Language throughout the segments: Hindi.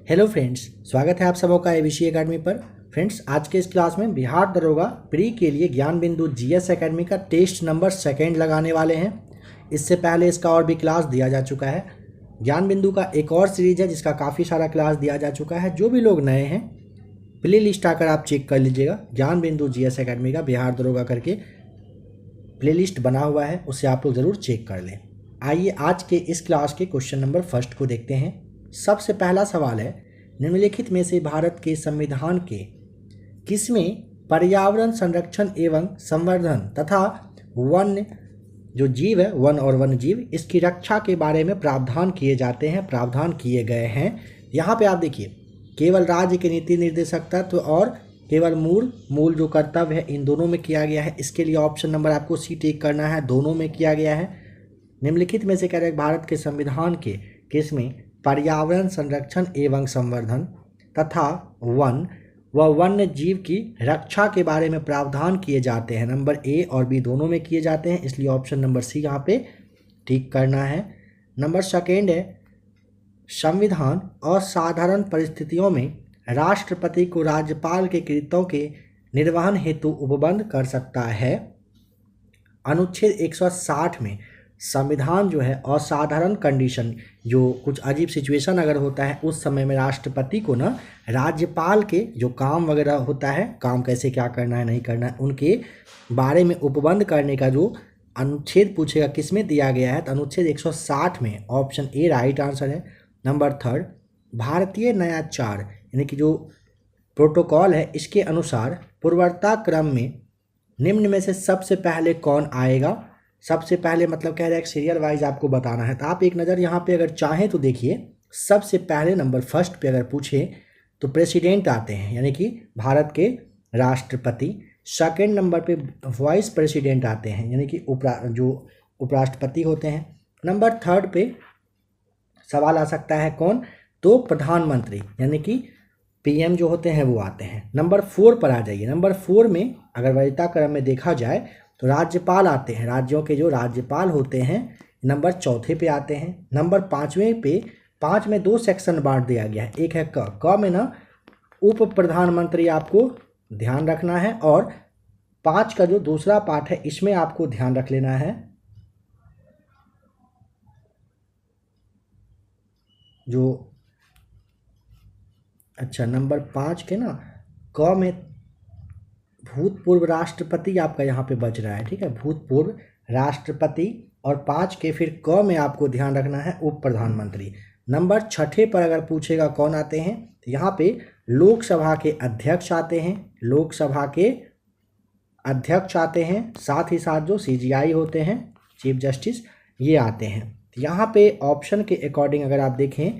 हेलो फ्रेंड्स, स्वागत है आप सबों का एबीसी एकेडमी पर। फ्रेंड्स, आज के इस क्लास में बिहार दरोगा प्री के लिए ज्ञान बिंदु जीएस एकेडमी का टेस्ट नंबर सेकंड लगाने वाले हैं। इससे पहले इसका और भी क्लास दिया जा चुका है। ज्ञान बिंदु का एक और सीरीज है जिसका काफ़ी सारा क्लास दिया जा चुका है। जो भी लोग नए हैं प्ले लिस्ट आकर आप चेक कर लीजिएगा। ज्ञान बिंदु जीएस एकेडमी का बिहार दरोगा करके प्ले लिस्ट बना हुआ है, उससे आप लोग ज़रूर चेक कर लें। आइए आज के इस क्लास के क्वेश्चन नंबर फर्स्ट को देखते हैं। सबसे पहला सवाल है, निम्नलिखित में से भारत के संविधान के किसमें पर्यावरण संरक्षण एवं संवर्धन तथा वन्य जो जीव है, वन और वन्य जीव, इसकी रक्षा के बारे में प्रावधान किए जाते हैं, प्रावधान किए गए हैं। यहाँ पे आप देखिए, केवल राज्य के नीति निर्देशक तत्व और केवल मूल जो कर्तव्य है, इन दोनों में किया गया है। इसके लिए ऑप्शन नंबर आपको सी टिक करना है, दोनों में किया गया है। निम्नलिखित में से कह रहे हैं भारत के संविधान के किसमें पर्यावरण संरक्षण एवं संवर्धन तथा वन व वन्य जीव की रक्षा के बारे में प्रावधान किए जाते हैं। नंबर ए और बी दोनों में किए जाते हैं, इसलिए ऑप्शन नंबर सी यहाँ पे ठीक करना है। नंबर सेकेंड है, संविधान असाधारण परिस्थितियों में राष्ट्रपति को राज्यपाल के कृत्यों के निर्वहन हेतु उपबंध कर सकता है। अनुच्छेद 160 में संविधान जो है असाधारण कंडीशन, जो कुछ अजीब सिचुएशन अगर होता है उस समय में राष्ट्रपति को ना राज्यपाल के जो काम वगैरह होता है, काम कैसे क्या करना है नहीं करना है, उनके बारे में उपबंध करने का जो अनुच्छेद पूछेगा किस में दिया गया है, तो अनुच्छेद 160 में ऑप्शन ए राइट आंसर है। नंबर थर्ड, भारतीय नयाचार यानी कि जो प्रोटोकॉल है, इसके अनुसार पूर्वता क्रम में निम्न में से सबसे पहले कौन आएगा। सबसे पहले मतलब कह रहा है सीरियल वाइज आपको बताना है, तो आप एक नज़र यहाँ पे अगर चाहें तो देखिए। सबसे पहले नंबर फर्स्ट पे अगर पूछे तो प्रेसिडेंट आते हैं, यानी कि भारत के राष्ट्रपति। सेकंड नंबर पे वाइस प्रेसिडेंट आते हैं, यानी कि जो उपराष्ट्रपति होते हैं। नंबर थर्ड पे सवाल आ सकता है कौन, तो प्रधानमंत्री यानी कि पीएम जो होते हैं वो आते हैं। नंबर 4 पर आ जाइए। नंबर 4 में अगर वरीयता क्रम में देखा जाए तो राज्यपाल आते हैं, राज्यों के जो राज्यपाल होते हैं नंबर 4 पे आते हैं। नंबर 5वें पे 5 में 2 सेक्शन बांट दिया गया है। एक है क में ना उप प्रधानमंत्री आपको ध्यान रखना है, और 5 का जो दूसरा पार्ट है इसमें आपको ध्यान रख लेना है। जो अच्छा नंबर 5 के ना क में भूतपूर्व राष्ट्रपति आपका यहाँ पे बच रहा है, ठीक है, भूतपूर्व राष्ट्रपति। और 5 के फिर क में आपको ध्यान रखना है उप प्रधानमंत्री। नंबर 6 पर अगर पूछेगा कौन आते हैं, तो यहाँ पे लोकसभा के अध्यक्ष आते हैं, लोकसभा के अध्यक्ष आते हैं। साथ ही साथ जो सीजीआई होते हैं, चीफ जस्टिस, ये आते हैं। तो यहाँ पे ऑप्शन के अकॉर्डिंग अगर आप देखें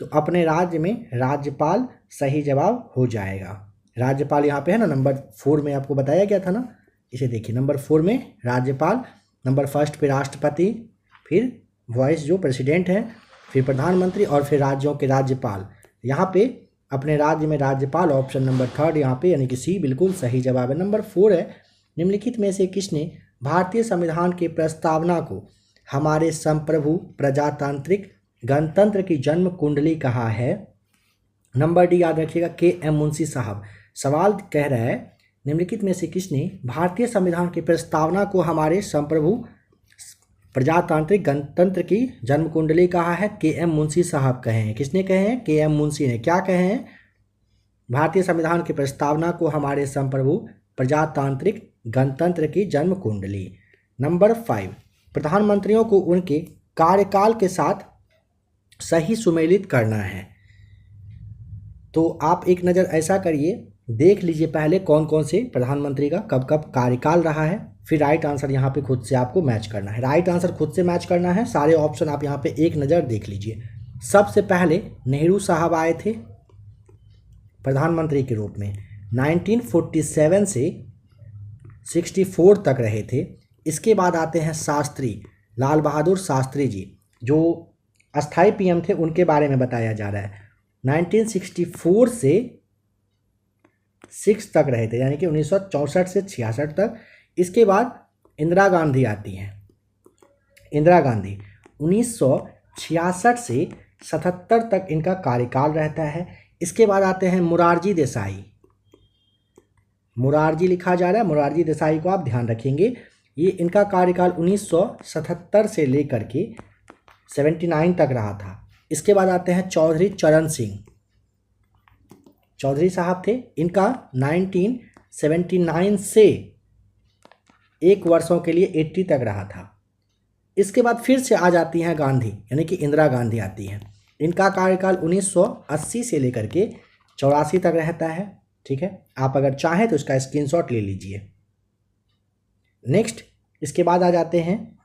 तो अपने राज्य में राज्यपाल सही जवाब हो जाएगा। राज्यपाल यहाँ पे है ना, नंबर 4 में आपको बताया गया था ना, इसे देखिए। नंबर 4 में राज्यपाल, नंबर फर्स्ट पे राष्ट्रपति, फिर वाइस जो प्रेसिडेंट हैं, फिर प्रधानमंत्री, और फिर राज्यों के राज्यपाल। यहाँ पे अपने राज्य में राज्यपाल, ऑप्शन नंबर 3 यहाँ पे, यानी कि सी बिल्कुल सही जवाब है। नंबर 4 है, निम्नलिखित में से किसने भारतीय संविधान की प्रस्तावना को हमारे संप्रभु प्रजातांत्रिक गणतंत्र की जन्म कुंडली कहा है। नंबर डी याद रखिएगा, के.एम. मुंशी साहब। सवाल कह रहा है, निम्नलिखित में से किसने भारतीय संविधान की प्रस्तावना को हमारे संप्रभु प्रजातांत्रिक गणतंत्र की जन्म कुंडली कहा है। के.एम. मुंशी साहब कहे हैं। किसने कहे हैं? के.एम. मुंशी ने। क्या कहे हैं? भारतीय संविधान की प्रस्तावना को हमारे संप्रभु प्रजातांत्रिक गणतंत्र की जन्म कुंडली। नंबर 5, प्रधानमंत्रियों को उनके कार्यकाल के साथ सही सुमेलित करना है। तो आप एक नज़र ऐसा करिए, देख लीजिए पहले कौन कौन से प्रधानमंत्री का कब कब कार्यकाल रहा है, फिर राइट आंसर यहाँ पे खुद से आपको मैच करना है। राइट आंसर खुद से मैच करना है। सारे ऑप्शन आप यहाँ पे एक नज़र देख लीजिए। सबसे पहले नेहरू साहब आए थे प्रधानमंत्री के रूप में, 1947 से 64 तक रहे थे। इसके बाद आते हैं शास्त्री, लाल बहादुर शास्त्री जी, जो अस्थाई पीएम थे, उनके बारे में बताया जा रहा है। 1964 से 6 तक रहे थे, यानी कि 1964 से 66 तक। इसके बाद इंदिरा गांधी आती हैं। इंदिरा गांधी 1966 से 1977 तक इनका कार्यकाल रहता है। इसके बाद आते हैं मुरारजी देसाई। मुरारजी लिखा जा रहा है, मुरारजी देसाई को आप ध्यान रखेंगे। ये इनका कार्यकाल 1977 से लेकर के 79 तक रहा था। इसके बाद आते हैं चौधरी चरण सिंह। चौधरी साहब थे, इनका 1979 से 1 वर्षों के लिए 80 तक रहा था। इसके बाद फिर से आ जाती हैं गांधी, यानी कि इंदिरा गांधी आती हैं। इनका कार्यकाल 1980 से लेकर के 84 तक रहता है। ठीक है, आप अगर चाहें तो इसका स्क्रीनशॉट ले लीजिए। नेक्स्ट, इसके बाद आ जाते हैं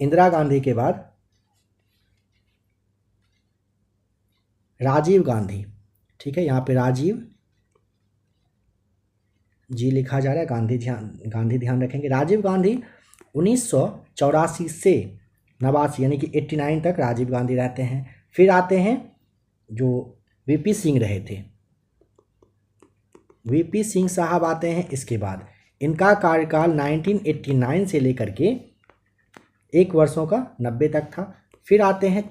इंदिरा गांधी के बाद राजीव गांधी। ठीक है, यहाँ पे राजीव जी लिखा जा रहा है, गांधी ध्यान रखेंगे। राजीव गांधी 1984 से 89 यानी कि 89 तक राजीव गांधी रहते हैं। फिर आते हैं जो वीपी सिंह रहे थे, वीपी सिंह साहब आते हैं। इसके बाद इनका कार्यकाल 1989 से लेकर के 1 वर्षों का 90 तक था। फिर आते हैं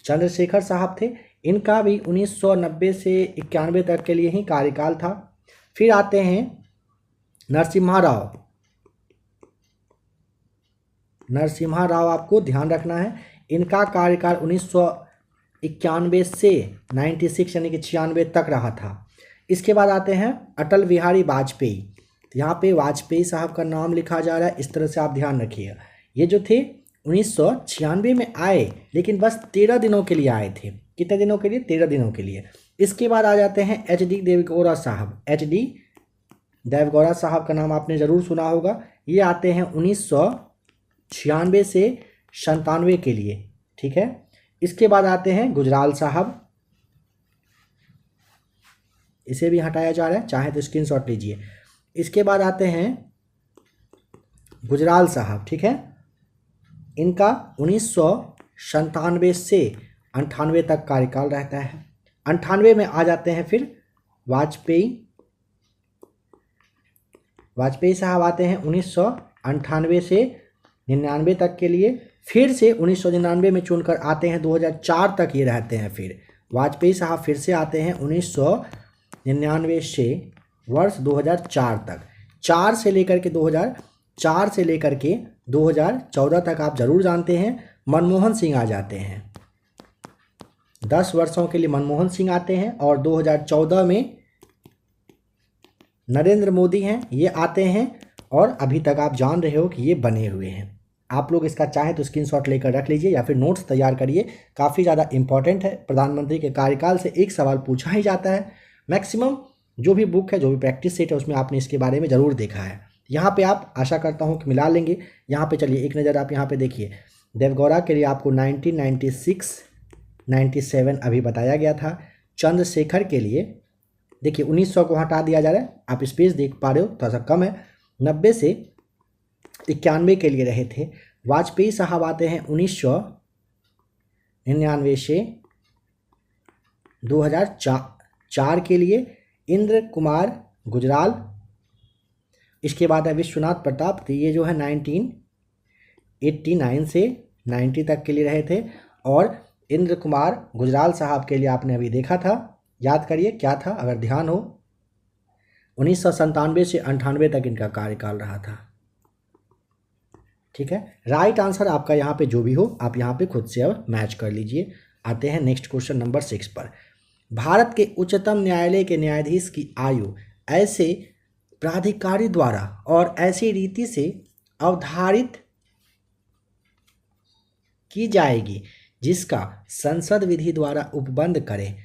चंद्रशेखर साहब थे, इनका भी 1990 से 91 तक के लिए ही कार्यकाल था। फिर आते हैं नरसिम्हा राव, आपको ध्यान रखना है, इनका कार्यकाल 1991 से 96 यानी कि 96 तक रहा था। इसके बाद आते हैं अटल बिहारी वाजपेयी। तो यहाँ पे वाजपेयी साहब का नाम लिखा जा रहा है, इस तरह से आप ध्यान रखिएगा। ये जो थे 1996 में आए, लेकिन बस 13 दिनों के लिए आए थे। कितने दिनों के लिए? 13 दिनों के लिए। इसके बाद आ जाते हैं एच.डी. देवेगौड़ा साहब। एच.डी. देवेगौड़ा साहब का नाम आपने ज़रूर सुना होगा। ये आते हैं 1996 से 97 के लिए। ठीक है, इसके बाद आते हैं गुजराल साहब, इसे भी हटाया जा रहा है, चाहे तो स्क्रीनशॉट लीजिए। इसके बाद आते हैं गुजराल साहब। ठीक है, इनका 1997 से 98 तक कार्यकाल रहता है। 98 में आ जाते हैं फिर वाजपेयी साहब आते हैं 1998 से 99 तक के लिए। फिर से 1999 में चुनकर आते हैं 2004 तक ये रहते हैं। फिर वाजपेयी साहब फिर से आते हैं 1999 से वर्ष 2004 तक। 4 से लेकर के 2014 तक आप ज़रूर जानते हैं मनमोहन सिंह आ जाते हैं। 10 वर्षों के लिए मनमोहन सिंह आते हैं। और 2014 में नरेंद्र मोदी हैं, ये आते हैं। और अभी तक आप जान रहे हो कि ये बने हुए हैं। आप लोग इसका चाहे तो स्क्रीनशॉट लेकर रख लीजिए या फिर नोट्स तैयार करिए, काफ़ी ज़्यादा इंपॉर्टेंट है। प्रधानमंत्री के कार्यकाल से एक सवाल पूछा ही जाता है। मैक्सिमम जो भी बुक है, जो भी प्रैक्टिस सेट है, उसमें आपने इसके बारे में ज़रूर देखा है। यहाँ पे आप आशा करता हूँ कि मिला लेंगे। यहाँ पे चलिए एक नज़र आप यहाँ पे देखिए। देवगौड़ा के लिए आपको 1996 97 अभी बताया गया था। चंद्रशेखर के लिए देखिए 1900 को हटा दिया जा रहा है, आप स्पेस देख पा रहे हो, थोड़ा सा कम है। 90 से 91 के लिए रहे थे। वाजपेयी साहब आते हैं 1999 से 2004 के लिए। इंद्र कुमार गुजराल, इसके बाद है विश्वनाथ प्रताप, तो ये जो है 1989 से 90 तक के लिए रहे थे। और इंद्र कुमार गुजराल साहब के लिए आपने अभी देखा था, याद करिए क्या था अगर ध्यान हो। 1997 से 98 तक इनका कार्यकाल रहा था। ठीक है, राइट आंसर आपका यहाँ पे जो भी हो आप यहाँ पे खुद से अब मैच कर लीजिए। आते हैं नेक्स्ट क्वेश्चन नंबर 6 पर। भारत के उच्चतम न्यायालय के न्यायाधीश की आयु ऐसे प्राधिकारी द्वारा और ऐसी रीति से अवधारित की जाएगी जिसका संसद विधि द्वारा उपबंध करे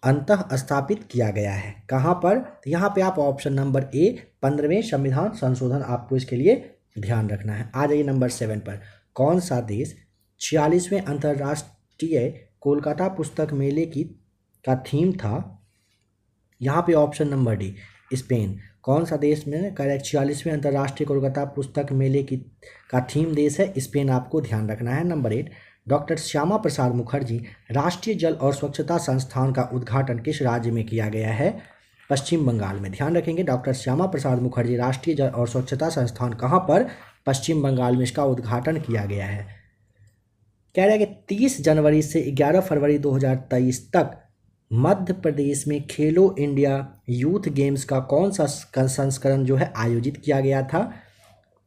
अंतः स्थापित किया गया है। कहाँ पर? तो यहाँ पे आप ऑप्शन नंबर ए 15वें संविधान संशोधन आपको इसके लिए ध्यान रखना है। आ जाइए नंबर 7 पर। कौन सा देश 46वें अंतर्राष्ट्रीय कोलकाता पुस्तक मेले का थीम था? यहाँ पे ऑप्शन नंबर डी स्पेन। कौन सा देश में करेक्ट 46वें अंतर्राष्ट्रीय कोलकाता पुस्तक मेले का थीम देश है? स्पेन आपको ध्यान रखना है। नंबर 8 डॉक्टर श्यामा प्रसाद मुखर्जी राष्ट्रीय जल और स्वच्छता संस्थान का उद्घाटन किस राज्य में किया गया है? पश्चिम बंगाल में। ध्यान रखेंगे डॉक्टर श्यामा प्रसाद मुखर्जी राष्ट्रीय जल और स्वच्छता संस्थान कहाँ पर? पश्चिम बंगाल में इसका उद्घाटन किया गया है। कह रहा है कि 30 जनवरी से 11 फरवरी 2023 तक मध्य प्रदेश में खेलो इंडिया यूथ गेम्स का कौन सा संस्करण जो है आयोजित किया गया था?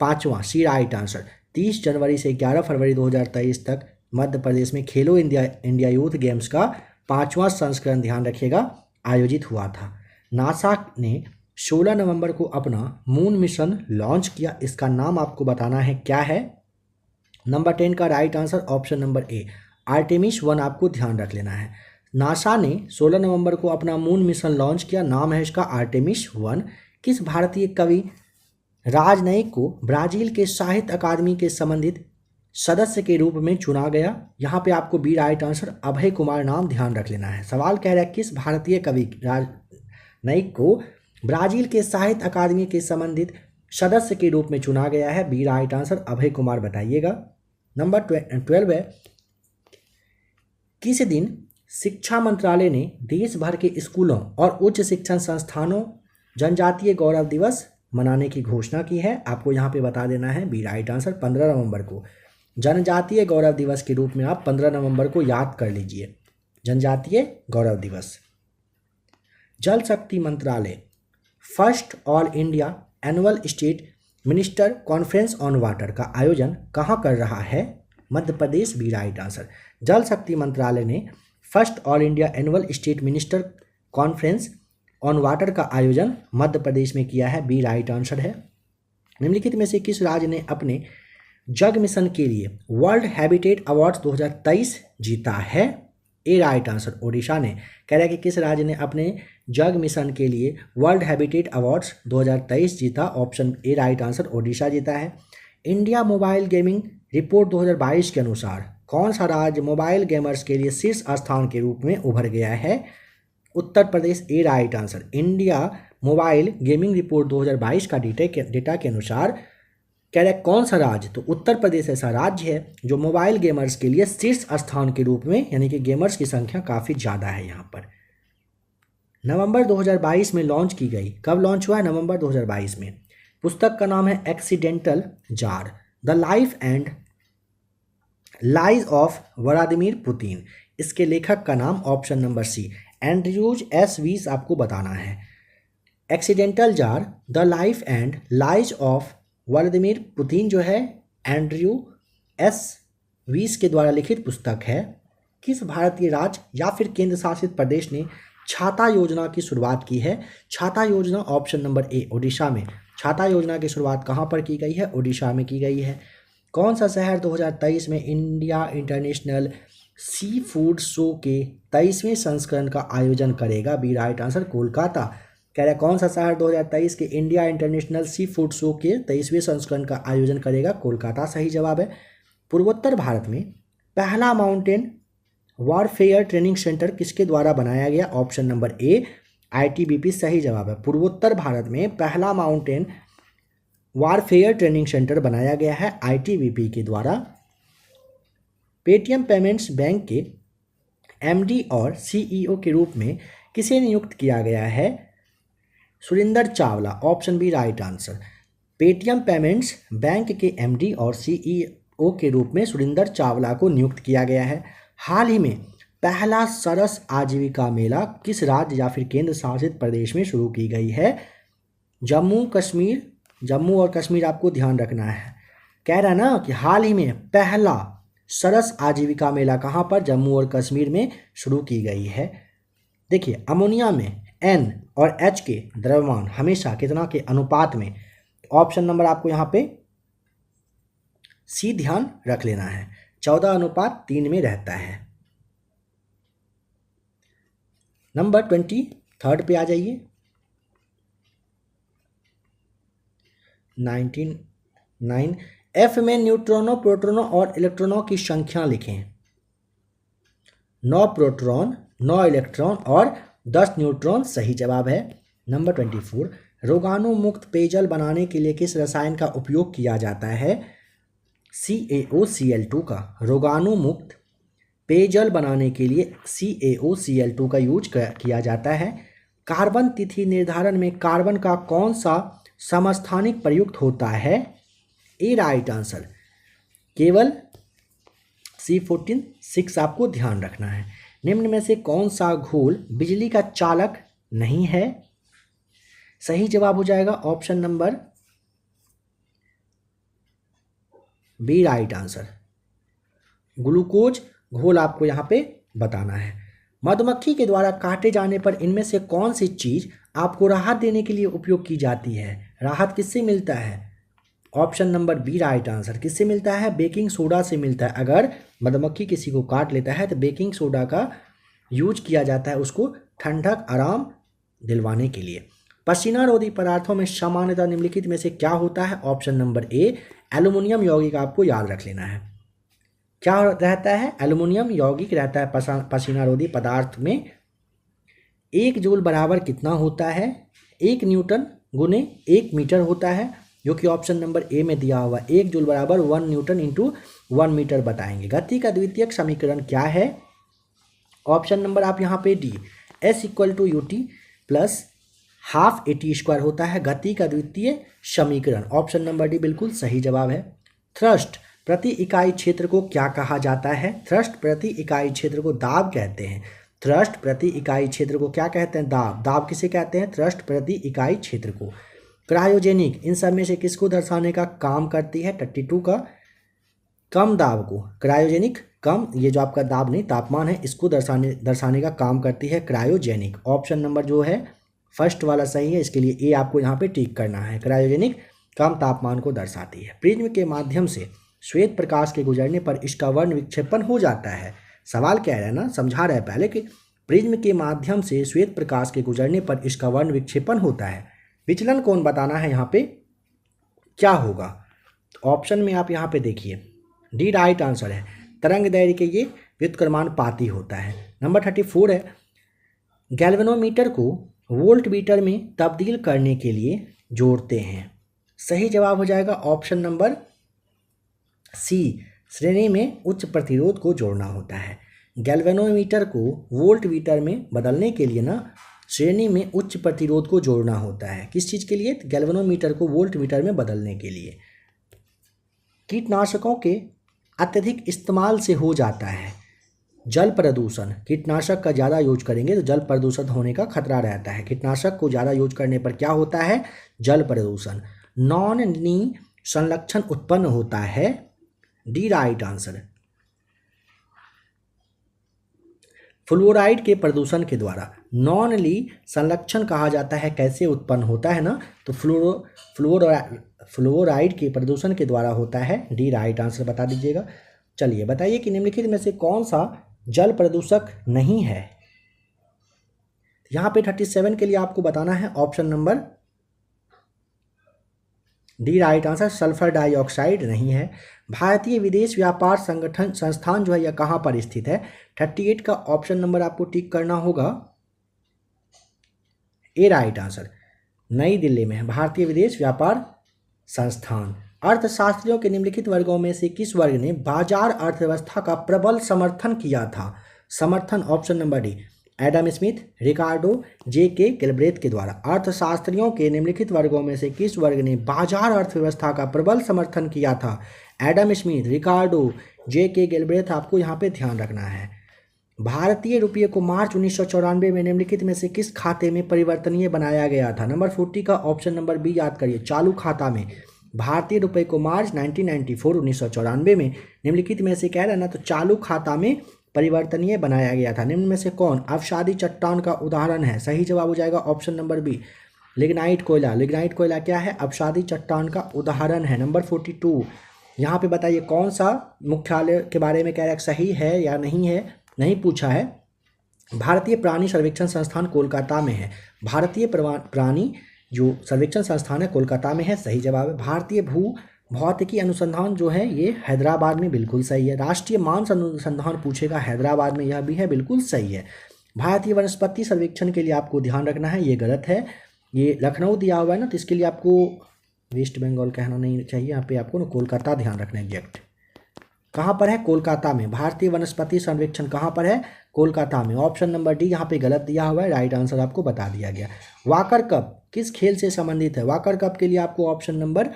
5वां, सी राइट आंसर। 30 जनवरी से 11 फरवरी 2023 तक मध्य प्रदेश में खेलो इंडिया यूथ गेम्स का 5वां संस्करण, ध्यान रखिएगा, आयोजित हुआ था। नासा ने 16 नवंबर को अपना मून मिशन लॉन्च किया, इसका नाम आपको बताना है, क्या है? नंबर 10 का right answer option number A, Artemis 1 आपको ध्यान रख लेना है। नासा ने 16 नवंबर को अपना मून मिशन लॉन्च किया, नाम है इसका आर्टेमिस 1। किस भारतीय कवि राजनयिक को ब्राजील के साहित्य अकादमी के संबंधित सदस्य के रूप में चुना गया? यहाँ पे आपको B right answer Abhay Kumar नाम ध्यान रख लेना है। सवाल कह रहा है किस भारतीय कवि राजनयिक को ब्राजील के साहित्य अकादमी के संबंधित सदस्य के रूप में चुना गया है? B right answer Abhay Kumar बताइएगा। नंबर 12 है, किस दिन शिक्षा मंत्रालय ने देश भर के स्कूलों और उच्च शिक्षण संस्थानों जनजातीय गौरव दिवस मनाने की घोषणा की है? आपको यहाँ पे बता देना है, बी राइट आंसर 15 नवंबर को। जनजातीय गौरव दिवस के रूप में आप 15 नवंबर को याद कर लीजिए, जनजातीय गौरव दिवस। जल शक्ति मंत्रालय first all India annual state minister conference on water का आयोजन कहाँ कर रहा है? Madhya Pradesh, B right answer. जल शक्ति मंत्रालय ने first all India annual state minister conference on water का आयोजन मध्य प्रदेश में किया है, बी राइट आंसर है। निम्नलिखित में से किस राज्य ने अपने जग मिशन के लिए वर्ल्ड हैबिटेट अवार्ड्स 2023 जीता है? ए राइट आंसर ओडिशा ने। कह रहा है कि किस राज्य ने अपने जग मिशन के लिए वर्ल्ड हैबिटेट अवार्ड्स 2023 जीता? Option A right answer Odisha जीता है। इंडिया मोबाइल गेमिंग रिपोर्ट 2022 के अनुसार कौन सा राज्य मोबाइल गेमर्स के लिए शीर्ष स्थान के रूप में उभर गया है? Uttar Pradesh, a right answer. India mobile gaming report 2022 का डेटा के अनुसार कह रहा है कौन सा राज्य? तो उत्तर प्रदेश ऐसा राज्य है जो मोबाइल गेमर्स के लिए शीर्ष स्थान के रूप में, यानी कि गेमर्स की संख्या काफ़ी ज़्यादा है यहाँ पर। नवंबर 2022 में लॉन्च की गई, कब लॉन्च हुआ है? नवंबर 2022 में। पुस्तक का नाम है accidental tsar, the life and lies of Vladimir Putin. इसके लेखक का नाम option number C Andrews S Weiss आपको बताना है। Accidental tsar the life and lies of Vladimir Putin जो है एंड्रयू एस वीस के द्वारा लिखित पुस्तक है। किस भारतीय राज्य या फिर केंद्र शासित प्रदेश ने छाता योजना की शुरुआत की है? छाता योजना ऑप्शन नंबर ए ओडिशा में। छाता योजना की शुरुआत कहाँ पर की गई है? ओडिशा में की गई है। कौन सा शहर 2023 में India International seafood show के 23वें संस्करण का आयोजन करेगा? B right answer Kolkata. कह रहा है कौन सा शहर 2023 के India International seafood show के 23वें संस्करण का आयोजन करेगा? कोलकाता सही जवाब है। पूर्वोत्तर भारत में पहला माउंटेन वॉरफेयर ट्रेनिंग सेंटर किसके द्वारा बनाया गया? ऑप्शन नंबर ए आईटीबीपी सही जवाब है। पूर्वोत्तर भारत में पहला माउंटेन वॉरफेयर ट्रेनिंग सेंटर बनाया गया है आईटीबीपी के द्वारा। पेटीएम पेमेंट्स बैंक के एमडी और सीईओ के रूप में किसे नियुक्त किया गया है? Surinder Chawla, option B right answer. Paytm Payments Bank के एमडी और सीईओ के रूप में सुरिंदर चावला को नियुक्त किया गया है। हाल ही में पहला सरस आजीविका मेला किस राज्य या फिर केंद्र शासित प्रदेश में शुरू की गई है? जम्मू और कश्मीर आपको ध्यान रखना है। कह रहा है ना कि हाल ही में पहला सरस आजीविका मेला कहाँ पर? जम्मू और कश्मीर में शुरू की गई है। देखिए अमोनिया में एन और एच के द्रव्यमान हमेशा कितना के अनुपात में? ऑप्शन नंबर आपको यहाँ पे सी ध्यान रख लेना है, 14:3 में रहता है। नंबर 23 पे आ जाइए। 19 एफ में न्यूट्रॉनों, प्रोटॉनों और इलेक्ट्रॉनों की संख्या लिखें। 9 प्रोटॉन, 9 इलेक्ट्रॉन और 10 न्यूट्रॉन सही जवाब है। नंबर 24 रोगाणु मुक्त पेयजल बनाने के लिए किस रसायन का उपयोग किया जाता है? CaOCl2 का। रोगाणु मुक्त पेयजल बनाने के लिए CaOCl2 का यूज किया जाता है। कार्बन तिथि निर्धारण में कार्बन का कौन सा समस्थानिक प्रयुक्त होता है? ए राइट आंसर। केवल C14 6 आपको ध्यान रखना है। निम्न में से कौन सा घोल बिजली का चालक नहीं है? सही जवाब हो जाएगा option number B, right answer. Glucose घोल आपको यहाँ पे बताना है। मधुमक्खी के द्वारा काटे जाने पर इनमें से कौन सी चीज आपको राहत देने के लिए उपयोग की जाती है? राहत किससे मिलता है? Option number B, right answer. किससे मिलता है? बेकिंग सोडा से मिलता है। अगर मधुमक्खी किसी को काट लेता है तो बेकिंग सोडा का यूज किया जाता है उसको ठंडक आराम दिलवाने के लिए। पसीना रोधी पदार्थों में सामान्यतः निम्नलिखित में से क्या होता है? ऑप्शन नंबर ए, एल्युमिनियम यौगिक आपको याद रख लेना है। क्या रहता है? एल्युमिनियम यौगिक रहता है पसीना रोधी पदार्थ में। 1 जूल बराबर कितना होता है? 1 न्यूटन गुने 1 मीटर होता है, जो कि ऑप्शन नंबर ए में दिया हुआ। 1 जूल बराबर 1 न्यूटन इंटू 1 मीटर बताएंगे। गति का द्वितीयक समीकरण क्या है? ऑप्शन नंबर आप यहाँ पे D, S = UT plus half AT² होता है गति का द्वितीय समीकरण। ऑप्शन नंबर डी बिल्कुल सही जवाब है। थ्रस्ट प्रति इकाई क्षेत्र को क्या कहा जाता है? थ्रस्ट प्रति इकाई क्षेत्र को दाब कहते हैं। थ्रस्ट प्रति इकाई क्षेत्र को क्या कहते हैं? दाब। दाब किसे कहते हैं? थ्रस्ट प्रति इकाई क्षेत्र को। क्रायोजेनिक इन सब में से किसको दर्शाने का काम करती है? 32 का कम दाब को। क्रायोजेनिक कम, ये जो आपका दाब नहीं तापमान है, इसको दर्शाने का काम करती है क्रायोजेनिक। ऑप्शन नंबर जो है फर्स्ट वाला सही है, इसके लिए ए आपको यहाँ पे टिक करना है। क्रायोजेनिक कम तापमान को दर्शाती है। प्रिज्म के माध्यम से श्वेत प्रकाश के गुजरने पर इसका वर्ण विक्षेपण हो जाता है। सवाल क्या है ना, समझा रहे पहले कि प्रिज्म के माध्यम से श्वेत प्रकाश के गुजरने पर इसका वर्ण विक्षेपण होता है। विचलन कोण बताना है यहाँ पे क्या होगा? ऑप्शन में आप यहाँ पे देखिए, डी राइट आंसर है। तरंग दैर्घ्य के ये व्युत्क्रमानुपाती होता है। नंबर 34 है, गैल्वेनोमीटर को वोल्ट मीटर में तब्दील करने के लिए जोड़ते हैं। सही जवाब हो जाएगा ऑप्शन नंबर सी, श्रेणी में उच्च प्रतिरोध को जोड़ना होता है। गैल्वेनोमीटर को वोल्ट मीटर में बदलने के लिए ना श्रेणी में उच्च प्रतिरोध को जोड़ना होता है। किस चीज़ के लिए? गैल्वेनोमीटर को वोल्ट मीटर में बदलने के लिए। कीटनाशकों के अत्यधिक इस्तेमाल से हो जाता है जल प्रदूषण। कीटनाशक का ज़्यादा यूज करेंगे तो जल प्रदूषण होने का खतरा रहता है। कीटनाशक को ज़्यादा यूज करने पर क्या होता है? जल प्रदूषण। नॉन नी संलक्षण उत्पन्न होता है। D right answer. फ्लोराइड के प्रदूषण के द्वारा नॉन ली संलक्षण कहा जाता है। कैसे उत्पन्न होता है ना, तो फ्लोराइड के प्रदूषण के द्वारा होता है। डी राइट आंसर बता दीजिएगा। चलिए बताइए कि निम्नलिखित में से कौन सा जल प्रदूषक नहीं है? यहाँ पे 37 के लिए आपको बताना है option number D right answer, sulphur dioxide नहीं है। भारतीय विदेश व्यापार संगठन संस्थान जो है यह कहाँ पर स्थित है? 38 का ऑप्शन नंबर आपको टिक करना होगा। ए राइट आंसर, नई दिल्ली में है भारतीय विदेश व्यापार संस्थान। अर्थशास्त्रियों के निम्नलिखित वर्गों में से किस वर्ग ने बाजार अर्थव्यवस्था का प्रबल समर्थन किया था? समर्थन option number D, Adam Smith, Ricardo, J K. Galbraith के द्वारा। अर्थशास्त्रियों के निम्नलिखित वर्गों में से किस वर्ग ने बाजार अर्थव्यवस्था का प्रबल समर्थन किया था? Adam Smith, Ricardo, J K. गैल्ब्रेथ आपको यहाँ पे ध्यान रखना है। भारतीय रुपये को मार्च 1994 में निम्नलिखित में से किस खाते में परिवर्तनीय बनाया गया था? नंबर 40 का ऑप्शन नंबर बी याद करिए, चालू खाता में। भारतीय रुपये को मार्च 1994 में निम्नलिखित में से कह रहे ना, तो चालू खाता में परिवर्तनीय बनाया गया था। निम्न में से कौन अवसादी चट्टान का उदाहरण है? सही जवाब हो जाएगा ऑप्शन नंबर बी, लिग्नाइट कोयला। लिग्नाइट कोयला क्या है? अवसादी चट्टान का उदाहरण है। नंबर 42 यहाँ पे बताइए कौन सा मुख्यालय के बारे में कह रहा है, सही है या नहीं है? नहीं पूछा है। भारतीय प्राणी सर्वेक्षण संस्थान कोलकाता में है। भारतीय प्राणी जो सर्वेक्षण संस्थान है कोलकाता में है, सही जवाब है। भारतीय भू भौतिकी अनुसंधान जो है ये हैदराबाद में, बिल्कुल सही है। राष्ट्रीय मांस अनुसंधान पूछेगा, हैदराबाद में, यह भी है, बिल्कुल सही है। भारतीय वनस्पति सर्वेक्षण के लिए आपको ध्यान रखना है, ये गलत है, ये लखनऊ दिया हुआ है ना, तो इसके लिए आपको वेस्ट बंगाल कहना नहीं चाहिए, यहाँ पे आपको ना कोलकाता ध्यान रखना है एग्जैक्ट। कहाँ पर है? कोलकाता में। भारतीय वनस्पति सर्वेक्षण कहाँ पर है? कोलकाता में। ऑप्शन नंबर डी यहाँ पे गलत दिया हुआ है, राइट आंसर आपको बता दिया गया। वाकर कप किस खेल से संबंधित है? वाकर कप के लिए आपको ऑप्शन नंबर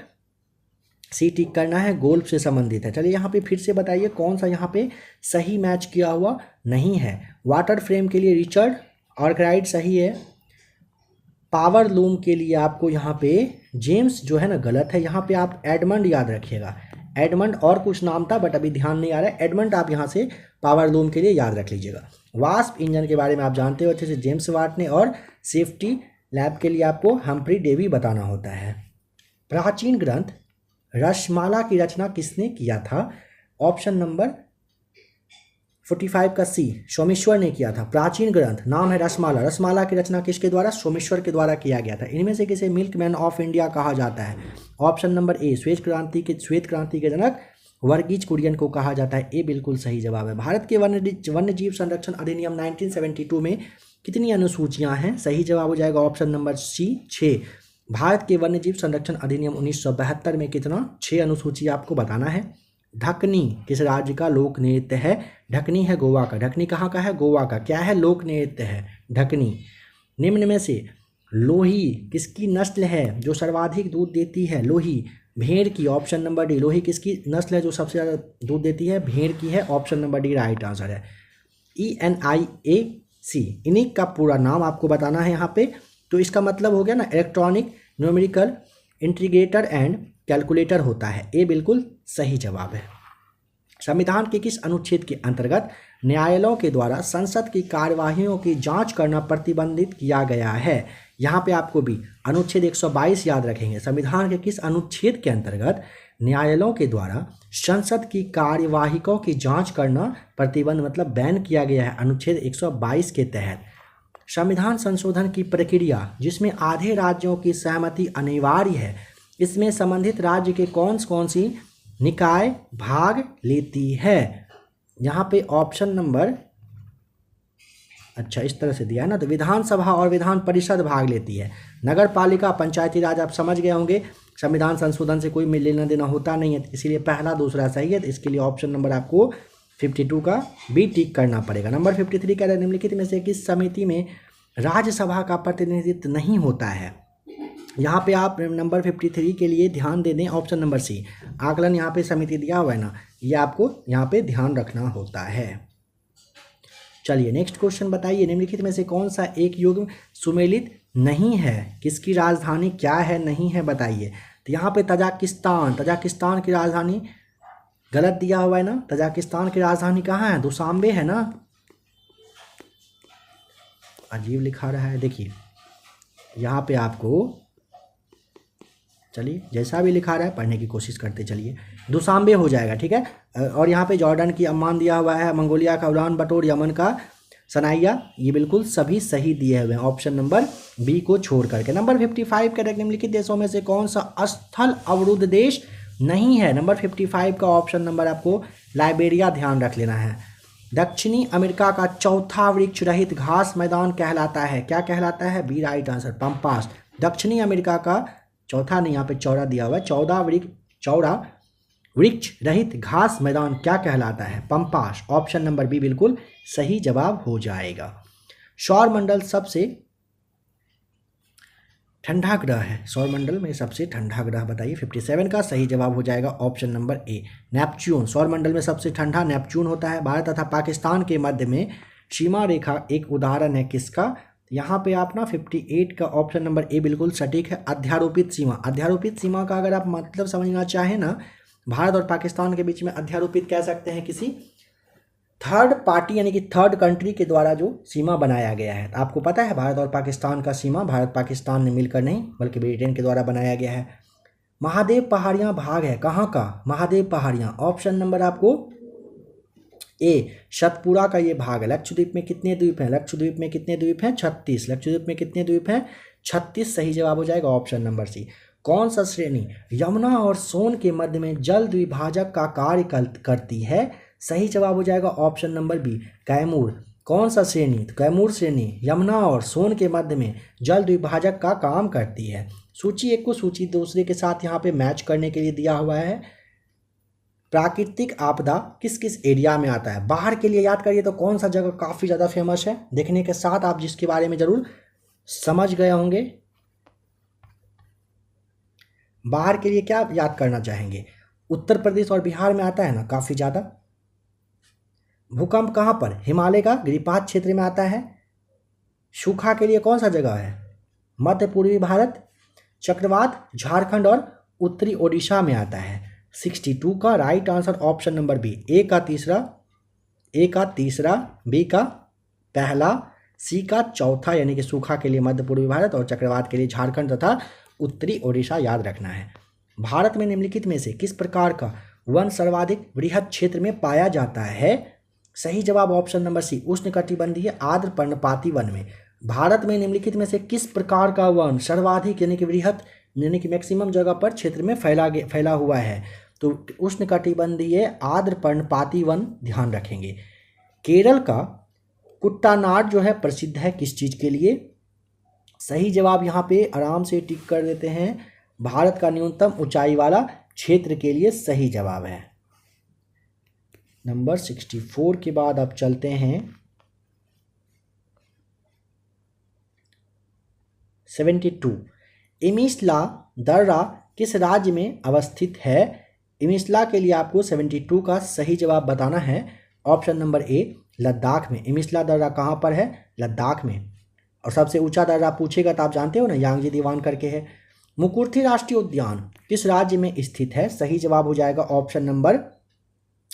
सी टिक करना है, गोल्फ से संबंधित है। चलिए यहाँ पे फिर से बताइए कौन सा यहाँ पे सही मैच किया हुआ नहीं है। वाटर फ्रेम के लिए रिचर्ड आर्कराइट सही है। पावर लूम के लिए आपको यहाँ पे जेम्स जो है ना गलत है। यहाँ पे आप एडमंड याद रखिएगा, एडमंड और कुछ नाम था बट अभी ध्यान नहीं आ रहा है। एडमंड आप यहाँ से पावर लूम के लिए याद रख लीजिएगा। वास्प इंजन के बारे में आप जानते हो अच्छे से, जेम्स वाट ने। और सेफ्टी लैब के लिए आपको हम्फ्री डेवी बताना होता है। प्राचीन ग्रंथ रसमाला की रचना किसने किया था? ऑप्शन नंबर 45 का सी, सोमेश्वर ने किया था। प्राचीन ग्रंथ, नाम है रसमाला। रसमाला की रचना किसके द्वारा? सोमेश्वर के द्वारा किया गया था। इनमें से किसे मिल्कमैन ऑफ इंडिया कहा जाता है? ऑप्शन नंबर ए, श्वेत क्रांति के जनक वर्गीज कुरियन को कहा जाता है। ए बिल्कुल सही जवाब है। भारत के वन्य जीव संरक्षण अधिनियम 1972 में कितनी अनुसूचियां हैं? सही जवाब हो जाएगा ऑप्शन नंबर सी, 6। भारत के वन्य जीव संरक्षण अधिनियम 1972 में कितना? 6 अनुसूची आपको बताना है। ढकनी किस राज्य का लोक नृत्य है? ढकनी है गोवा का। ढकनी कहाँ का है? गोवा का। क्या है? लोक नृत्य है ढकनी। निम्न में से लोही किसकी नस्ल है जो सर्वाधिक दूध देती है? लोही भेड़ की। Option number D. लोही किसकी नस्ल है जो सबसे ज़्यादा दूध देती है? भेड़ की है। Option number D right answer है। ENIAC, इनिक का पूरा नाम आपको बताना है यहाँ पे। तो इसका मतलब हो गया ना electronic numerical integrator and calculator होता है। ए बिल्कुल सही जवाब है। संविधान के किस अनुच्छेद के अंतर्गत न्यायालयों के द्वारा संसद की कार्यवाहियों की जांच करना प्रतिबंधित किया गया है? यहाँ पे आपको भी अनुच्छेद 122 याद रखेंगे। संविधान के किस अनुच्छेद के अंतर्गत न्यायालयों के द्वारा संसद की कार्यवाहियों की जांच करना प्रतिबंध मतलब बैन किया गया है? अनुच्छेद 122 के तहत। संविधान संशोधन की प्रक्रिया जिसमें आधे राज्यों की सहमति अनिवार्य है, इसमें संबंधित राज्य के कौन सी निकाय भाग लेती है? यहाँ पे ऑप्शन नंबर, अच्छा इस तरह से दिया है ना, तो विधानसभा और विधान परिषद भाग लेती है। नगर पालिका, पंचायती राज आप समझ गए होंगे। संविधान संशोधन से कोई लेना देना होता नहीं है, इसीलिए पहला दूसरा सही है। तो इसके लिए ऑप्शन नंबर आपको 52 का बी टिक करना पड़ेगा। नंबर 53 कह रहे हैं निम्नलिखित में से किस समिति में राज्यसभा का प्रतिनिधित्व नहीं होता है? यहाँ पे आप नंबर 53 के लिए ध्यान दे दें, ऑप्शन नंबर सी, आकलन यहाँ पे समिति दिया हुआ है ना, ये आपको यहाँ पे ध्यान रखना होता है। चलिए नेक्स्ट क्वेश्चन बताइए, निम्नलिखित में से कौन सा एक युग्म सुमेलित नहीं है? किसकी राजधानी क्या है नहीं है बताइए। तो यहाँ पे तजाकिस्तान की राजधानी गलत दिया हुआ है ना। तजाकिस्तान की राजधानी कहाँ है? दुशांबे है ना। अजीब लिखा रहा है, देखिए यहाँ पे आपको, चलिए जैसा भी लिखा रहा है पढ़ने की कोशिश करते चलिए, दुशांबे हो जाएगा, ठीक है। और यहाँ पे जॉर्डन की अम्मान दिया हुआ है, मंगोलिया का उलान बटोर, यमन का सनाइया, ये बिल्कुल सभी सही दिए हुए हैं ऑप्शन नंबर बी को छोड़ करके। नंबर 55 के निम्नलिखित देशों में से कौन सा स्थल अवरुद्ध देश नहीं है? नंबर 55 का ऑप्शन नंबर आपको लाइबेरिया ध्यान रख लेना है। दक्षिणी अमेरिका का चौथा वृक्ष रहित घास मैदान कहलाता है, क्या कहलाता है? B right answer, pampas. दक्षिणी अमेरिका का चौथा नहीं, यहाँ पे चौड़ा दिया हुआ है, चौड़ा वृक्ष रहित घास मैदान क्या कहलाता है? पम्पास। ऑप्शन नंबर बी बिल्कुल सही जवाब हो जाएगा। सौरमंडल सबसे ठंडा ग्रह है, सौरमंडल में सबसे ठंडा ग्रह बताइए। 57 का सही जवाब हो जाएगा ऑप्शन नंबर ए, नेपच्यून। सौरमंडल में सबसे ठंडा नेपच्यून होता है। भारत तथा पाकिस्तान के मध्य में सीमा रेखा एक उदाहरण है किसका? यहाँ पे आप ना 58 का ऑप्शन नंबर ए बिल्कुल सटीक है, अध्यारोपित सीमा। अध्यारोपित सीमा का अगर आप मतलब समझना चाहें ना, भारत और पाकिस्तान के बीच में अध्यारोपित कह सकते हैं किसी थर्ड पार्टी यानी कि थर्ड कंट्री के द्वारा जो सीमा बनाया गया है। आपको पता है भारत और पाकिस्तान का सीमा भारत पाकिस्तान ने मिलकर नहीं बल्कि ब्रिटेन के द्वारा बनाया गया है। महादेव पहाड़ियाँ भाग है कहाँ का? महादेव पहाड़ियाँ, ऑप्शन नंबर आपको ए, सतपुरा का ये भाग है। लक्षद्वीप में कितने द्वीप हैं? लक्षद्वीप में कितने द्वीप हैं? 36। लक्षद्वीप में कितने द्वीप हैं? 36 सही जवाब हो जाएगा ऑप्शन नंबर सी। कौन सा श्रेणी यमुना और सोन के मध्य में जल द्विभाजक का कार्य करती है? सही जवाब हो जाएगा ऑप्शन नंबर बी, कैमूर। कौन सा श्रेणी? तो कैमूर श्रेणी यमुना और सोन के मध्य में जल द्विभाजक का काम करती है। सूची एक को सूची दूसरे के साथ यहाँ पे मैच करने के लिए दिया हुआ है। प्राकृतिक आपदा किस किस एरिया में आता है? बाहर के लिए याद करिए तो कौन सा जगह काफ़ी ज़्यादा फेमस है, देखने के साथ आप जिसके बारे में ज़रूर समझ गए होंगे। बाहर के लिए क्या याद करना चाहेंगे? उत्तर प्रदेश और बिहार में आता है ना काफ़ी ज़्यादा। भूकंप कहाँ पर? हिमालय का गिरिपात क्षेत्र में आता है। सूखा के लिए कौन सा जगह है? मध्य पूर्वी भारत। चक्रवात झारखंड और उत्तरी ओडिशा में आता है। 62 का right answer option number B. A का तीसरा, बी का पहला, सी का चौथा, यानी कि सूखा के लिए मध्य पूर्वी भारत और चक्रवात के लिए झारखंड तथा उत्तरी ओडिशा याद रखना है। भारत में निम्नलिखित में से किस प्रकार का वन सर्वाधिक वृहद क्षेत्र में पाया जाता है? सही जवाब ऑप्शन नंबर सी, उष्णकटिबंधीय आर्द्र पर्णपाती वन में। भारत में निम्नलिखित में से किस प्रकार का वन सर्वाधिक यानी कि वृहद यानी कि मैक्सिमम जगह पर क्षेत्र में फैला हुआ है? तो उष्णकटिबंधीय आर्द्र पर्णपाती वन ध्यान रखेंगे। केरल का कुट्टानाड जो है प्रसिद्ध है किस चीज़ के लिए? सही जवाब यहाँ पे आराम से टिक कर देते हैं, भारत का न्यूनतम ऊंचाई वाला क्षेत्र के लिए सही जवाब है। नंबर 64 के बाद अब चलते हैं 72। इमिस्ला दर्रा किस राज्य में अवस्थित है? इमिस्ला के लिए आपको 72 का सही जवाब बताना है। ऑप्शन नंबर ए, लद्दाख में। इमिस्ला दर्रा कहाँ पर है? लद्दाख में। और सबसे ऊंचा दर्रा पूछेगा तो आप जानते हो ना, यांगजी दीवान करके है। मुकुर्थी राष्ट्रीय उद्यान किस राज्य में स्थित है? सही जवाब हो जाएगा ऑप्शन नंबर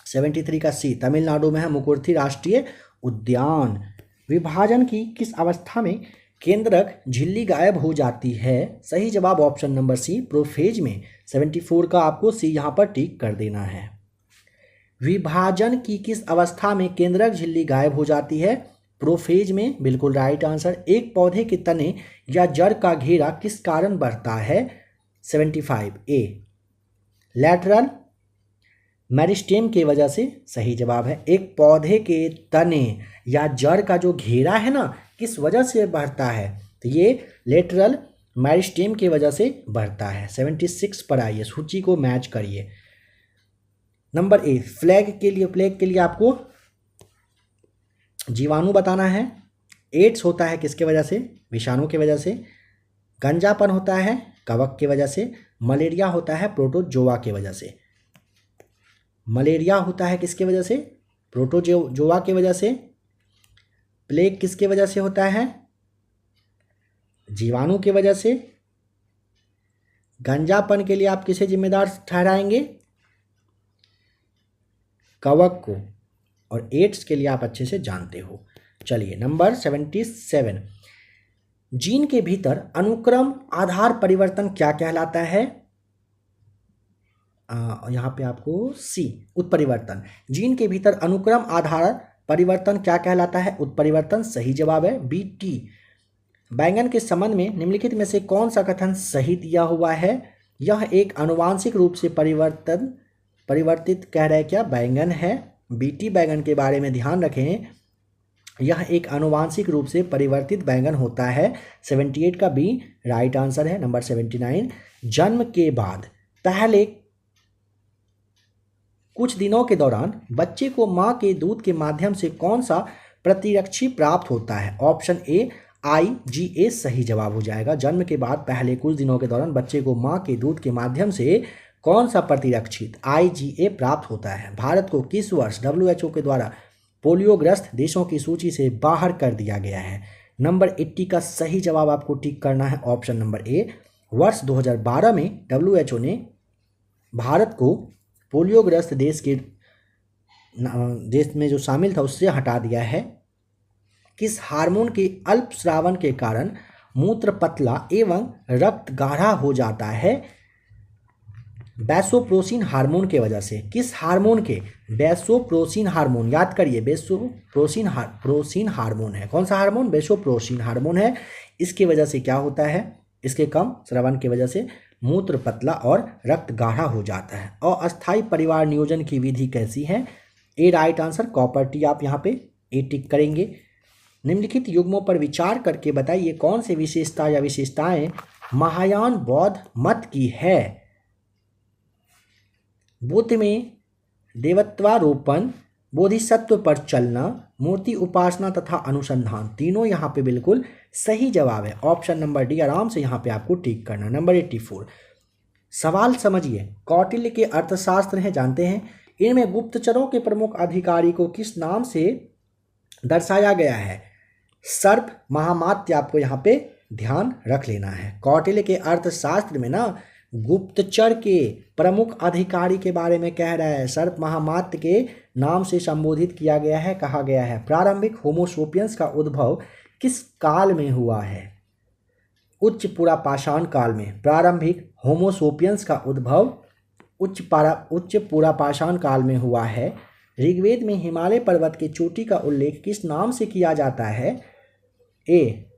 73 का सी, तमिलनाडु में है मुकुर्थी राष्ट्रीय उद्यान। विभाजन की किस अवस्था में केंद्रक झिल्ली गायब हो जाती है? सही जवाब ऑप्शन नंबर सी, प्रोफेज में। 74 का आपको सी यहाँ पर टिक कर देना है। विभाजन की किस अवस्था में केंद्रक झिल्ली गायब हो जाती है? प्रोफेज में, बिल्कुल राइट आंसर। एक पौधे के तने या जड़ का घेरा किस कारण बढ़ता है? 75 ए, लैटरल मेरिस्टेम की वजह से सही जवाब है। एक पौधे के तने या जड़ का जो घेरा है ना, किस वजह से बढ़ता है? तो ये लेटरल मेरिस्टेम की वजह से बढ़ता है। 76 पर आइए, सूची को मैच करिए। नंबर ए, प्लेग के लिए आपको जीवाणु बताना है। एड्स होता है किसके वजह से? विषाणु की वजह से। गंजापन होता है कवक की वजह से। मलेरिया होता है प्रोटोजोआ की वजह से। मलेरिया होता है किसके वजह से? प्रोटोजोआ की वजह से। प्लेग किसके वजह से होता है? जीवाणु की वजह से। गंजापन के लिए आप किसे जिम्मेदार ठहराएंगे? कवक को। और एड्स के लिए आप अच्छे से जानते हो। चलिए नंबर 77, जीन के भीतर अनुक्रम आधार परिवर्तन क्या कहलाता है? यहाँ पे आपको सी, उत्परिवर्तन। जीन के भीतर अनुक्रम आधार परिवर्तन क्या कहलाता है? उत्परिवर्तन। सही जवाब है बी टी। बैंगन के संबंध में निम्नलिखित में से कौन सा कथन सही दिया हुआ है? यह एक आनुवांशिक रूप से परिवर्तित कह रहे क्या बैंगन है? बीटी बैंगन के बारे में ध्यान रखें, यह एक आनुवांशिक रूप से परिवर्तित बैंगन होता है। 78 का बी राइट आंसर है। नंबर 79, जन्म के बाद पहले कुछ दिनों के दौरान बच्चे को मां के दूध के माध्यम से कौन सा प्रतिरक्षी प्राप्त होता है? ऑप्शन ए, IgA सही जवाब हो जाएगा। जन्म के बाद पहले कुछ दिनों के दौरान बच्चे को मां के दूध के माध्यम से कौन सा प्रतिरक्षित IgA प्राप्त होता है? भारत को किस वर्ष WHO के द्वारा पोलियोग्रस्त देशों की सूची से बाहर कर दिया गया है? नंबर 80 का सही जवाब आपको टिक करना है। ऑप्शन नंबर ए, वर्ष 2012 में WHO ने भारत को पोलियोग्रस्त देश में जो शामिल था उससे हटा दिया है। किस हार्मोन के अल्प स्रावन के कारण मूत्र पतला एवं रक्त गाढ़ा हो जाता है? वैसोप्रेसिन हार्मोन के वजह से। किस हार्मोन के? वैसोप्रेसिन हार्मोन, याद करिए, वैसोप्रेसिन हार्मोन है। कौन सा हार्मोन? वैसोप्रेसिन हार्मोन है। इसकी वजह से क्या होता है? इसके कम स्रावन की वजह से मूत्र पतला और रक्त गाढ़ा हो जाता है। अस्थायी परिवार नियोजन की विधि कैसी है? ए राइट आंसर, कॉपर टी आप यहाँ पे ए टिक करेंगे। निम्नलिखित युग्मों पर विचार करके बताइए कौन सी विशेषता या विशेषताएं महायान बौद्ध मत की है? बुद्ध में देवत्वारोपण, बोधिसत्व पर चलना, मूर्ति उपासना तथा अनुसंधान, तीनों यहाँ पे बिल्कुल सही जवाब है। ऑप्शन नंबर डी आराम से यहाँ पे आपको टिक करना। नंबर 84, सवाल समझिए, कौटिल्य के अर्थशास्त्र हैं, जानते हैं। इनमें गुप्तचरों के प्रमुख अधिकारी को किस नाम से दर्शाया गया है? सर्प महामात्य, आपको यहाँ पे ध्यान रख लेना है। कौटिल्य के अर्थशास्त्र में ना गुप्तचर के प्रमुख अधिकारी के बारे में कह रहा है, सर्प महामात्य के नाम से संबोधित किया गया है, कहा गया है। प्रारंभिक होमोसोपियंस का उद्भव किस काल में हुआ है? उच्च पुरापाषाण काल में। प्रारंभिक होमोसोपियंस का उद्भव उच्च पुरापाषाण काल में हुआ है। ऋग्वेद में हिमालय पर्वत की चोटी का उल्लेख किस नाम से किया जाता है? ए,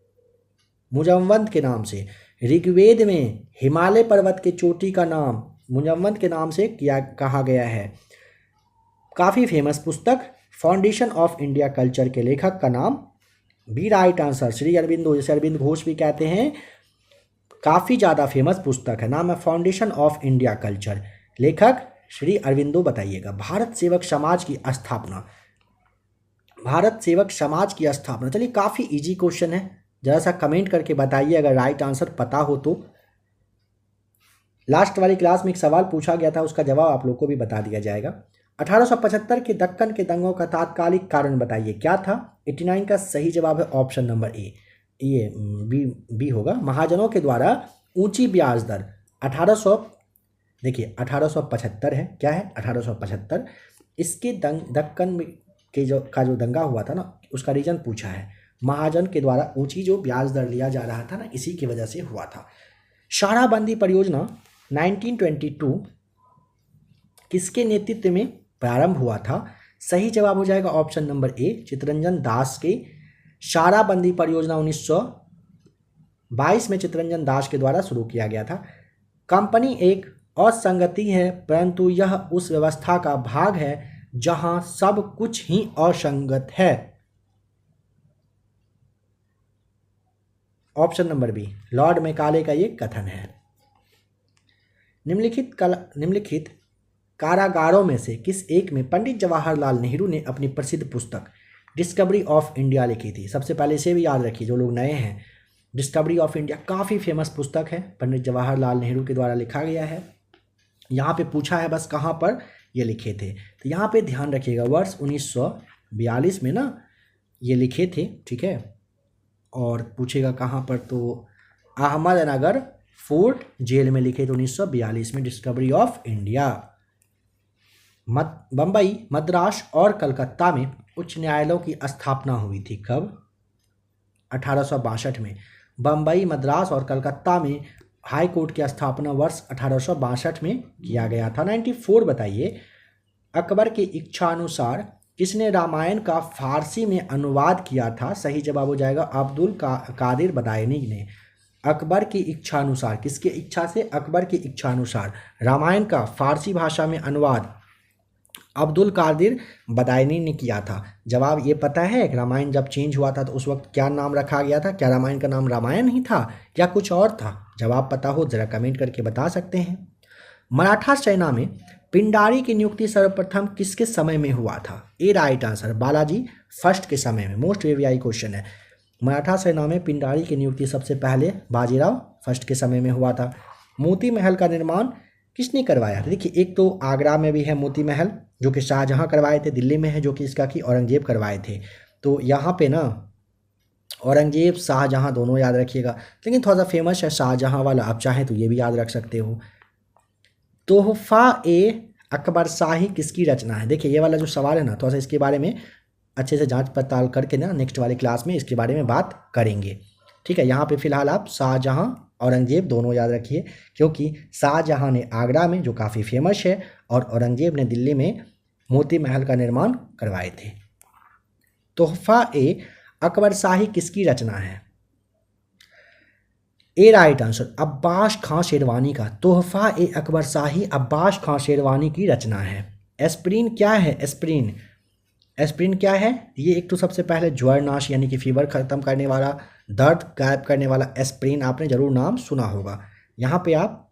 मुजम्वंत के नाम से। ऋग्वेद में हिमालय पर्वत की चोटी का नाम मुजम्वंत के नाम से कहा गया है। काफ़ी फेमस पुस्तक फाउंडेशन ऑफ इंडिया कल्चर के लेखक का नाम? B right answer, Shri Aurobindo, जिसे अरविंद घोष भी कहते हैं। काफ़ी ज़्यादा फेमस पुस्तक है, नाम है फाउंडेशन ऑफ इंडिया कल्चर, लेखक श्री अरविंदो। बताइएगा। भारत सेवक समाज की स्थापना। भारत सेवक समाज की स्थापना, चलिए काफ़ी इजी क्वेश्चन है, जरा सा कमेंट करके बताइए अगर राइट आंसर पता हो तो। लास्ट वाली क्लास में एक सवाल पूछा गया था, उसका जवाब आप लोग को भी बता दिया जाएगा। 1875 के दक्कन के दंगों का तात्कालिक कारण बताइए, क्या था? 89 का सही जवाब है ऑप्शन नंबर ए, ये बी होगा। महाजनों के द्वारा ऊंची ब्याज दर 1875 है, क्या है 1875। इसके दक्कन के जो दंगा हुआ था ना, उसका रीजन पूछा है। महाजन के द्वारा ऊंची जो ब्याज दर लिया जा रहा था ना, इसी की वजह से हुआ था। शाराबंदी परियोजना 1922 किसके नेतृत्व में प्रारंभ हुआ था? सही जवाब हो जाएगा option number A, Chittaranjan Das के। शाराबंदी परियोजना 1922 में चित्तरंजन दास के द्वारा शुरू किया गया था। कंपनी एक असंगति है, परंतु यह उस व्यवस्था का भाग है जहां सब कुछ ही असंगत है। Option number B, Lord Macaulay का ये कथन है। निम्नलिखित कारागारों में से किस एक में पंडित जवाहरलाल नेहरू ने अपनी प्रसिद्ध पुस्तक डिस्कवरी ऑफ इंडिया लिखी थी? सबसे पहले इसे भी याद रखिए जो लोग नए हैं। डिस्कवरी ऑफ इंडिया काफ़ी फेमस पुस्तक है, पंडित जवाहरलाल नेहरू के द्वारा लिखा गया है। यहाँ पे पूछा है बस कहाँ पर ये लिखे थे, तो यहाँ पे ध्यान रखिएगा, वर्ष 1942 में ना ये लिखे थे, ठीक है। और पूछेगा कहाँ पर, तो अहमदनगर फोर्ट जेल में लिखे थे 1942 में discovery of India. Bombay, Madras और कलकत्ता में उच्च न्यायालयों की स्थापना हुई थी कब? 1862 में। बम्बई, मद्रास और कलकत्ता में हाई कोर्ट की स्थापना वर्ष 1862 में किया गया था। 94 बताइए, अकबर की इच्छानुसार किसने रामायण का फारसी में अनुवाद किया था? सही जवाब हो जाएगा अब्दुल कादिर बदायूनी ने। अकबर की इच्छानुसार, किसकी इच्छा से? अकबर की इच्छानुसार रामायण का फारसी भाषा में अनुवाद अब्दुल कादिर बदायूनी ने किया था। जवाब ये पता है, रामायण जब चेंज हुआ था तो उस वक्त क्या नाम रखा गया था? क्या रामायण का नाम रामायण ही था या कुछ और था? जवाब पता हो जरा कमेंट करके बता सकते हैं। मराठा सेना में पिंडारी की नियुक्ति सर्वप्रथम किसके समय में हुआ था? ए राइट आंसर, बालाजी फर्स्ट के समय में। मोस्ट वीवीआई क्वेश्चन है। मराठा सेना में पिंडारी की नियुक्ति सबसे पहले बाजीराव फर्स्ट के समय में हुआ था। मोती महल का निर्माण किसने करवाया? देखिए, एक तो आगरा में भी है मोती महल जो कि शाहजहां करवाए थे, दिल्ली में है जो कि इसका कि औरंगजेब करवाए थे। तो यहाँ पे ना औरंगजेब शाहजहां दोनों याद रखिएगा, लेकिन थोड़ा सा फेमस है शाहजहां वाला, आप चाहें तो ये भी याद रख सकते हो। तोहफा ए अकबर शाही किसकी रचना है? देखिए ये वाला जो सवाल है ना, थोड़ा सा इसके बारे में अच्छे से जांच पड़ताल करके ना नेक्स्ट वाली क्लास में इसके बारे में बात करेंगे, ठीक है। यहाँ पे फिलहाल आप शाहजहां औरंगजेब दोनों याद रखिए, क्योंकि शाहजहां ने आगरा में जो काफ़ी फेमस है और औरंगजेब ने दिल्ली में मोती महल का निर्माण करवाए थे। तोहफा ए अकबर शाही किसकी रचना है? ए राइट आंसर, अब्बास खां शेरवानी का। तोहफा ए अकबर शाही अब्बास खां शेरवानी की रचना है। एस्प्रिन क्या है? एस्प्रिन, एस्प्रिन क्या है? ये एक तो सबसे पहले ज्वरनाश यानी कि फीवर खत्म करने वाला, दर्द गायब करने वाला एस्प्रिन आपने जरूर नाम सुना होगा। यहाँ पे आप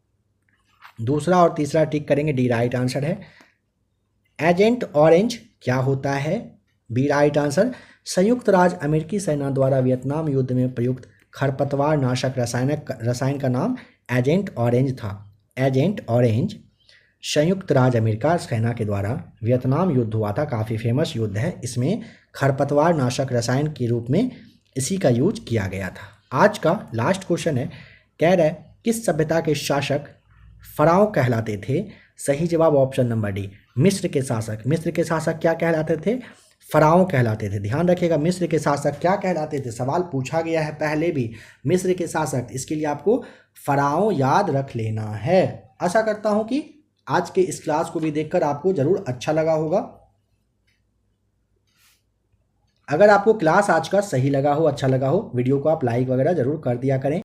दूसरा और तीसरा टिक करेंगे, डी राइट आंसर है। एजेंट ऑरेंज क्या होता है? बी राइट आंसर, संयुक्त राज्य अमेरिकी सेना द्वारा वियतनाम युद्ध में प्रयुक्त खरपतवार नाशक रसायन का नाम एजेंट ऑरेंज था। एजेंट ऑरेंज संयुक्त राज्य अमेरिका सेना के द्वारा वियतनाम युद्ध हुआ था, काफ़ी फेमस युद्ध है। इसमें खरपतवार नाशक रसायन के रूप में इसी का यूज किया गया था। आज का लास्ट क्वेश्चन है, कह रहा है किस सभ्यता के शासक फराओ कहलाते थे? सही जवाब ऑप्शन नंबर डी, मिस्र के शासक। मिस्र के शासक क्या कहलाते थे? फराओ कहलाते थे। ध्यान रखिएगा, मिस्र के शासक क्या कहलाते थे, सवाल पूछा गया है पहले भी। मिस्र के शासक, इसके लिए आपको फराओ याद रख लेना है। आशा करता हूं कि आज के इस क्लास को भी देखकर आपको जरूर अच्छा लगा होगा। अगर आपको क्लास आज का सही लगा हो, अच्छा लगा हो, वीडियो को आप लाइक वगैरह जरूर कर दिया करें।